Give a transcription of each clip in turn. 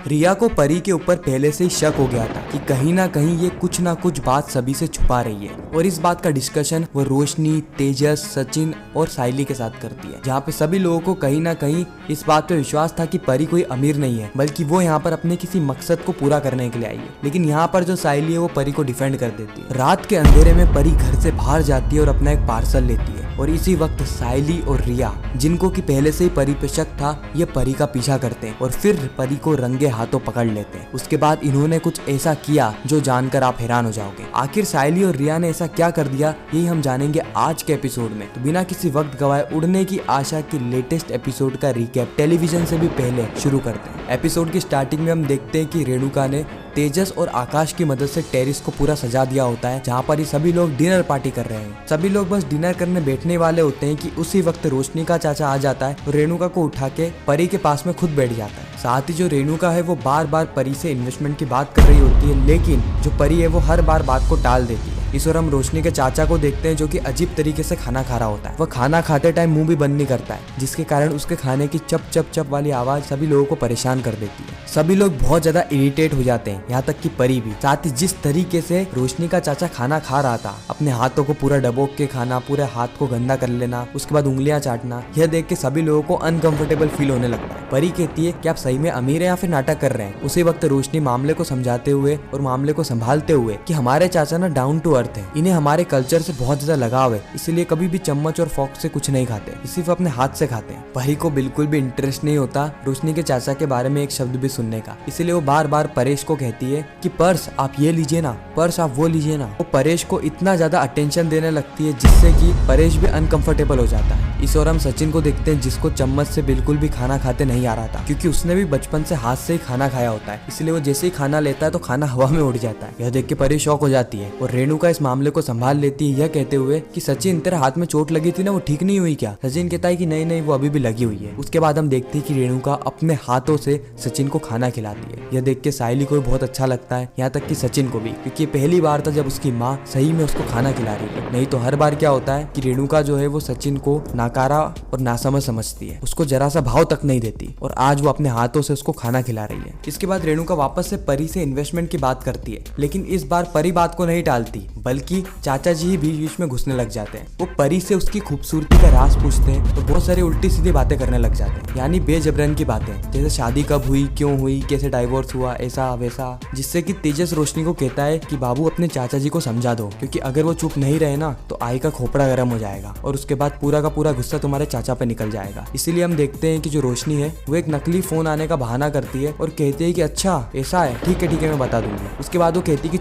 रिया को परी के ऊपर पहले से ही शक हो गया था कि कहीं ना कहीं ये कुछ ना कुछ बात सभी से छुपा रही है और इस बात का डिस्कशन वो रोशनी, तेजस, सचिन और साइली के साथ करती है, जहाँ पे सभी लोगों को कहीं ना कहीं इस बात पे विश्वास था कि परी कोई अमीर नहीं है, बल्कि वो यहाँ पर अपने किसी मकसद को पूरा करने के लिए आई है। लेकिन यहाँ पर जो साइली है वो परी को डिफेंड कर देती है। रात के अंधेरे में परी घर से बाहर जाती है और अपना एक पार्सल लेती है और इसी वक्त साइली और रिया, जिनको कि पहले से ही परी पे शक था, ये परी का पीछा करते हैं और फिर परी को रंगे हाथों पकड़ लेते हैं। उसके बाद इन्होंने कुछ ऐसा किया जो जानकर आप हैरान हो जाओगे। आखिर साइली और रिया ने ऐसा क्या कर दिया, यही हम जानेंगे आज के एपिसोड में। तो बिना किसी वक्त गवाए उड़ने की आशा की लेटेस्ट एपिसोड का रिकैप टेलीविजन से भी पहले शुरू करते हैं। एपिसोड की स्टार्टिंग में हम देखते हैं कि रेणुका ने तेजस और आकाश की मदद से टेरिस को पूरा सजा दिया होता है, जहाँ पर ये सभी लोग डिनर पार्टी कर रहे हैं। सभी लोग बस डिनर करने बैठने वाले होते हैं कि उसी वक्त रोशनी का चाचा आ जाता है और रेणुका को उठा के परी के पास में खुद बैठ जाता है। साथ ही जो रेणुका है वो बार बार परी से इन्वेस्टमेंट की बात कर रही होती है, लेकिन जो परी है वो हर बार बात को टाल देती है। इस और हम रोशनी के चाचा को देखते हैं जो कि अजीब तरीके से खाना खा रहा होता है। वह खाना खाते टाइम मुंह भी बंद नहीं करता है, जिसके कारण उसके खाने की चप चप चप वाली आवाज सभी लोगों को परेशान कर देती है। सभी लोग बहुत ज्यादा इरिटेट हो जाते हैं, यहाँ तक कि परी भी। साथ ही जिस तरीके से रोशनी का चाचा खाना खा रहा था, अपने हाथों को पूरा डबोक के खाना, पूरे हाथ को गंदा कर लेना, उसके बाद उंगलियां चाटना, यह देख के सभी लोगों को अनकंफर्टेबल फील होने लगता है। परी कहती है कि आप सही में अमीर है या फिर नाटक कर रहे हैं। उसी वक्त रोशनी मामले को समझाते हुए और मामले को संभालते हुए कि हमारे चाचा ना डाउन टू अर्थ है, इन्हें हमारे कल्चर से बहुत ज्यादा लगाव है, इसलिए कभी भी चम्मच और फोर्क से कुछ नहीं खाते, सिर्फ अपने हाथ से खाते हैं। परी को बिल्कुल भी इंटरेस्ट नहीं होता रोशनी के चाचा के बारे में एक शब्द भी सुनने का, इसलिए वो बार बार परेश को कहती है कि पर्स आप ये लीजिए ना, पर्स आप वो लीजिए ना। वो परेश को इतना ज्यादा अटेंशन देने लगती है जिससे कि परेश भी अनकंफर्टेबल हो जाता है। इस और हम सचिन को देखते हैं जिसको चम्मच से बिल्कुल भी खाना खाते नहीं आ रहा था, क्योंकि उसने भी बचपन से हाथ से ही खाना खाया होता है, इसलिए वो जैसे ही खाना लेता है तो खाना हवा में उड़ जाता है। यह देख के परी शॉक हो जाती है और रेणुका इस मामले को संभाल लेती है, यह कहते हुए कि सचिन तेरे हाथ में चोट लगी थी ना, वो ठीक नहीं हुई क्या? सचिन कहता है कि नहीं नहीं, वो अभी भी लगी हुई है। उसके बाद हम देखते हैं कि रेणुका अपने हाथों से सचिन को खाना खिलाती है। यह देख के साइली को भी बहुत अच्छा लगता है, यहाँ तक कि सचिन को भी, क्योंकि पहली बार था जब उसकी माँ सही में उसको खाना खिला रही है। नहीं तो हर बार क्या होता है कि रेणुका जो है वो सचिन को नाकारा और नासमझ समझती है, उसको जरा सा भाव तक नहीं देती, और आज वो अपने हाथों से उसको खाना खिला रही है। इसके बाद रेणुका वापस से परी से इन्वेस्टमेंट की बात करती है, लेकिन इस बार परी बात को नहीं टालती, बल्कि चाचा जी ही बीच बीच में घुसने लग जाते हैं। वो परी से उसकी खूबसूरती का राज पूछते हैं तो बहुत सारी उल्टी सीधी बातें करने लग जाते हैं, यानी बेजबरन की बातें, जैसे शादी कब हुई, क्यों हुई, कैसे डाइवोर्स हुआ, ऐसा वैसा। जिससे कि तेजस रोशनी को कहता है कि बाबू अपने चाचा जी को समझा दो, क्योंकि अगर वो चुप नहीं रहे ना तो आई का खोपड़ा गर्म हो जाएगा और उसके बाद पूरा का पूरा गुस्सा तुम्हारे चाचा पे निकल जाएगा। इसीलिए हम देखते हैं कि जो रोशनी है वो एक नकली फोन आने का बहाना करती है और कहती है कि अच्छा ऐसा है, ठीक है मैं बता दूंगी। उसके बाद वो कहती है कि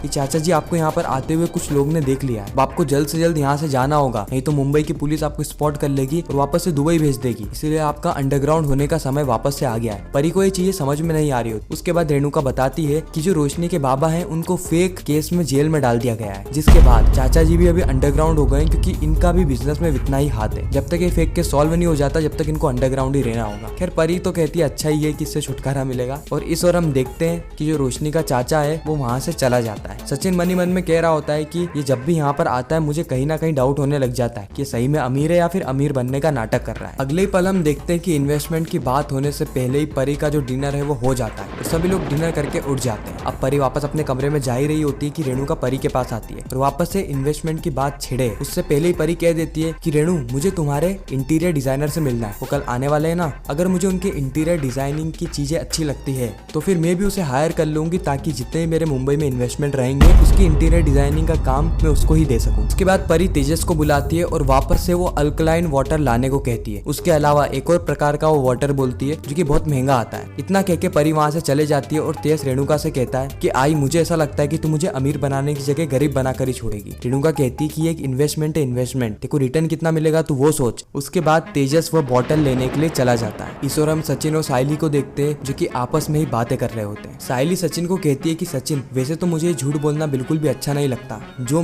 चाचा जी आपको यहाँ पर आते हुए कुछ लोग ने देख लिया है, आपको जल्द से जल्द यहाँ से जाना होगा, नहीं तो मुंबई की पुलिस आपको स्पॉट कर लेगी और वापस से दुबई भेज देगी, इसलिए आपका अंडरग्राउंड होने का समय वापस से आ गया है। परी को ये चीजें समझ में नहीं आ रही होती। उसके बाद रेणुका बताती है कि जो रोशनी के बाबा हैं उनको फेक केस में जेल में डाल दिया गया है, जिसके बाद चाचा जी भी अभी अंडरग्राउंड हो गए, क्योंकि इनका भी बिजनेस में इतना ही हाथ है। जब तक ये फेक केस सॉल्व नहीं हो जाता जब तक इनको अंडरग्राउंड ही रहना होगा। खैर परी तो कहती है अच्छा ही है कि इससे छुटकारा मिलेगा, और इस और हम देखते हैं कि जो रोशनी का चाचा है वो वहाँ से चला जाता है। सचिन मन ही मन में कह रहा होता है कि ये जब भी यहाँ पर आता है मुझे कहीं ना कहीं डाउट होने लग जाता है कि सही में अमीर है या फिर अमीर बनने का नाटक कर रहा है। अगले ही पल हम देखते हैं कि इन्वेस्टमेंट की बात होने से पहले ही परी का जो डिनर है वो हो जाता है, तो सभी लोग डिनर करके उठ जाते हैं। अब परी वापस अपने कमरे में जा ही रही होती है कि रेणुका परी के पास आती है और वापस से इन्वेस्टमेंट की बात छिड़े उससे पहले ही परी कह देती है कि रेणु मुझे तुम्हारे इंटीरियर डिजाइनर से मिलना है, वो कल आने वाले है ना, अगर मुझे उनके इंटीरियर डिजाइनिंग की चीजें अच्छी लगती है तो फिर मैं भी उसे हायर कर लूंगी, ताकि जितने मेरे मुंबई में इन्वेस्टमेंट रहेंगे उसकी इंटीरियर डिजाइनिंग का काम मैं उसको ही दे सकूं। उसके बाद परी तेजस को बुलाती है और वापस से वो अल्कलाइन वाटर लाने को कहती है। उसके अलावा एक और प्रकार का वो वाटर बोलती है जो कि बहुत महंगा आता है। इतना कह के परी वहाँ से चले जाती है और तेज रेणुका से कहता है कि आई मुझे ऐसा लगता है कि तू मुझे अमीर बनाने की जगह गरीब बनाकर ही छोड़ेगी। रेणुका कहती है कि एक इन्वेस्टमेंट है इन्वेस्टमेंट, देखो रिटर्न कितना मिलेगा तू वो सोच। उसके बाद तेजस वो बॉटल लेने के लिए चला जाता है। इस और हम सचिन और साइली को देखते हैं जो कि आपस में ही बातें कर रहे होते हैं। साइली सचिन को कहती है कि सचिन वैसे तो मुझे झूठ बोलना बिल्कुल भी अच्छा नहीं लगता, जो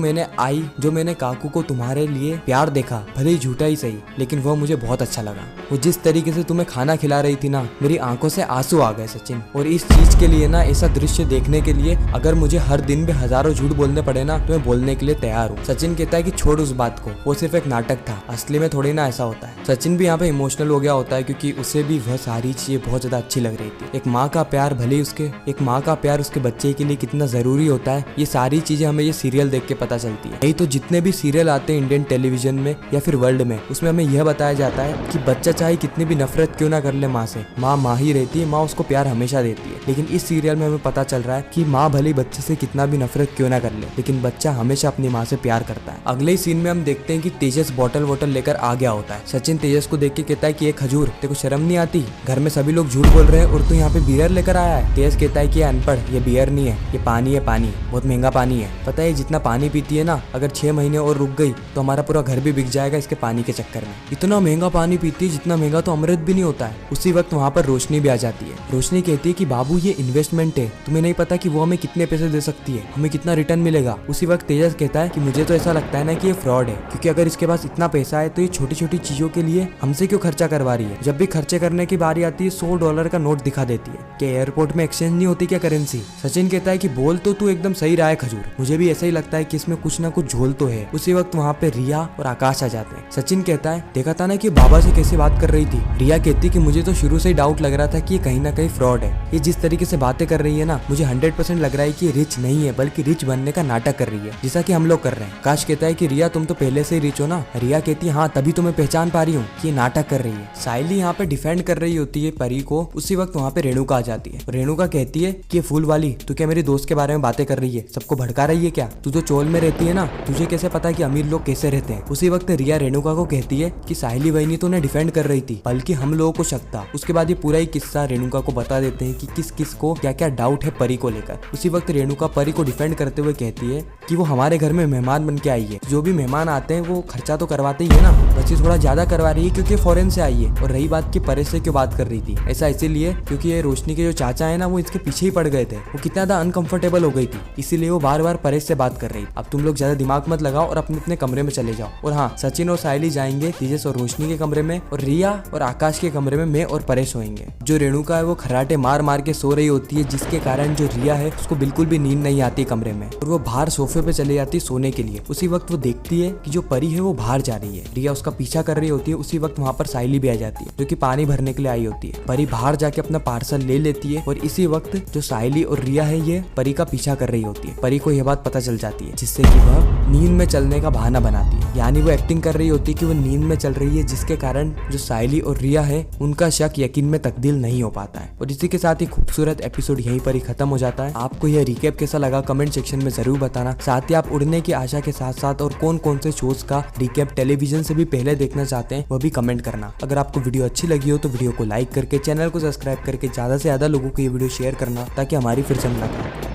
मैंने काकू को तुम्हारे लिए प्यार देखा, भले ही झूठा ही सही, लेकिन वो मुझे बहुत अच्छा लगा। वो जिस तरीके से तुम्हें खाना खिला रही थी ना, मेरी आंखों से आंसू आ गए सचिन, और इस चीज के लिए ना, ऐसा दृश्य देखने के लिए अगर मुझे हर दिन भी हजारों झूठ बोलने पड़े ना तो मैं बोलने के लिए तैयार हूँ। सचिन कहता है कि छोड़ उस बात को, वो सिर्फ एक नाटक था, असली में थोड़ी ना ऐसा होता है। सचिन भी यहाँ पे इमोशनल हो गया होता है क्योंकि उसे भी वह सारी चीजें बहुत ज्यादा अच्छी लग रही थी। एक माँ का प्यार भले ही उसके बच्चे के लिए कितना जरूरी होता है, ये सारी चीजें हमें ये सीरियल देख के पता चलती है। यही तो जितने भी सीरियल आते हैं इंडियन टेलीविजन में या फिर वर्ल्ड में, उसमें हमें यह बताया जाता है कि बच्चा चाहे कितनी भी नफरत क्यों ना कर ले माँ से, माँ ही रहती है, माँ उसको प्यार हमेशा देती है। लेकिन इस सीरियल में हमें पता चल रहा है कि माँ भले बच्चे से कितना भी नफरत क्यों ना कर ले, लेकिन बच्चा हमेशा अपनी माँ से प्यार करता है। अगले ही सीन में हम देखते हैं कि तेजस बॉटल लेकर आ गया होता है। सचिन तेजस को देख के कहता है कि ये खजूर, तेरे को शर्म नहीं आती? घर में सभी लोग झूठ बोल रहे हैं और तू यहाँ पे बियर लेकर आया है। तेजस कहता है कि ये अनपढ़, ये बियर नहीं है, ये पानी है, पानी बहुत महंगा पानी है। पता है जितना पानी पीती है ना, अगर 6 महीने और रुक गई तो हमारा पूरा घर भी बिक जाएगा इसके पानी के चक्कर में। इतना महंगा पानी पीती है जितना महंगा तो अमृत भी नहीं होता है। उसी वक्त वहाँ पर रोशनी भी आ जाती है। रोशनी कहती है कि बाबू ये इन्वेस्टमेंट है, तुम्हें नहीं पता कि वो हमें कितने पैसे दे सकती है, हमें कितना रिटर्न मिलेगा। उसी वक्त तेजस कहता है कि मुझे तो ऐसा लगता है ना कि ये फ्रॉड है, क्योंकि अगर इसके पास इतना पैसा है तो ये छोटी छोटी चीजों के लिए हमसे क्यों खर्चा करवा रही है। जब भी खर्चे करने की बारी आती है $100 का नोट दिखा देती है। कि एयरपोर्ट में एक्सचेंज नहीं होती क्या करेंसी? सचिन कहता है कि बोल तो तू एकदम सही रहा है खजूर, मुझे भी ऐसा ही लगता है कि इसमें कुछ ना कुछ झोल तो है। उसी वक्त वहाँ पे रिया और आकाश आ जाते हैं। सचिन कहता है देखा था ना कि बाबा से कैसे बात कर रही थी। रिया कहती कि मुझे तो शुरू से ही डाउट लग रहा था कि ये कहीं ना कहीं फ्रॉड है। ये जिस तरीके से बातें कर रही है ना, मुझे 100% लग रहा है कि रिच नहीं है बल्कि रिच बनने का नाटक कर रही है, जैसा कि हम लोग कर रहे हैं। आकाश कहता है कि रिया तुम तो पहले से ही रिच हो ना। रिया कहती है हाँ, तभी तो मैं पहचान पा रही हूँ कि ये नाटक कर रही है। साइली यहाँ पे डिफेंड कर रही होती है परी को। उसी वक्त वहाँ पे रेणुका आ जाती है। रेणुका कहती है कि ये फूल वाली, तू क्या मेरे दोस्त के बारे में बातें कर रही है, सबको भड़का रही है क्या? तू तो चोल में रहती है ना, तुझे कैसे पता कि अमीर लोग कैसे रहते हैं? उसी वक्त रिया रेणुका को कहती है कि साहिली बहनी तो उन्हें डिफेंड कर रही थी, बल्कि हम लोगों को शक था। उसके बाद ये पूरा ही किस्सा रेणुका को बता देते हैं कि किस किस को क्या क्या डाउट है परी को लेकर। उसी वक्त रेणुका परी को डिफेंड करते हुए कहती है कि वो हमारे घर में मेहमान बन के आई है, जो भी मेहमान आते हैं वो खर्चा तो करवाते ही है ना, बस ये थोड़ा ज्यादा करवा रही है क्योंकि फॉरेन से आई है। और रही बात की परेश से क्यों बात कर रही थी, ऐसा इसीलिए क्योंकि ये रोशनी के जो चाचा है ना, वो इसके पीछे ही पड़ गए थे। वो कितना ज्यादा अनकंफर्टेबल हो गई थी, इसीलिए वो बार बार परेश से बात कर रही। अब तुम लोग ज्यादा दिमाग मत लगाओ और अपने अपने कमरे में चले जाओ। और हाँ, सचिन और साहिली जाएंगे तेजस और रोशनी के कमरे में, और रिया और आकाश के कमरे में मैं और परेश होंगे। जो रेणुका है वो खराटे मार मार के सो रही होती है, जिसके कारण जो रिया है उसको बिल्कुल भी नींद नहीं आती कमरे में, और वो बाहर सोफे पे चले जाती है सोने के लिए। उसी वक्त वो देखती है कि जो परी है वो बाहर जा रही है। रिया उसका पीछा कर रही होती है। उसी वक्त वहाँ पर साहिली भी आ जाती है, जो कि पानी भरने के लिए आई होती है। परी बाहर जाके अपना पार्सल ले लेती है, और इसी वक्त जो साहिली और रिया है ये परी का पीछा कर रही होती है। परी को यह बात पता चल जाती है, जिससे कि वह नींद में चलने का बहाना बनाती है। यानी वो एक्टिंग कर रही होती है कि वो नींद में चल रही है, जिसके कारण जो साहिली और रिया है उनका शक यकीन में तब्दील नहीं हो पाता है। और इसी के साथ ही खूबसूरत एपिसोड यहीं पर ही खत्म हो जाता है। आपको यह रिकैप कैसा लगा कमेंट सेक्शन में जरूर बताना। साथ ही आप उड़ने की आशा के साथ साथ और कौन कौन से शोज का रिकैप टेलीविजन से भी पहले देखना चाहते हैं वह भी कमेंट करना। अगर आपको वीडियो अच्छी लगी हो तो वीडियो को लाइक करके चैनल को सब्सक्राइब करके ज्यादा से ज्यादा लोगों को ये वीडियो शेयर करना, ताकि हमारी फिर से मुलाकात हो।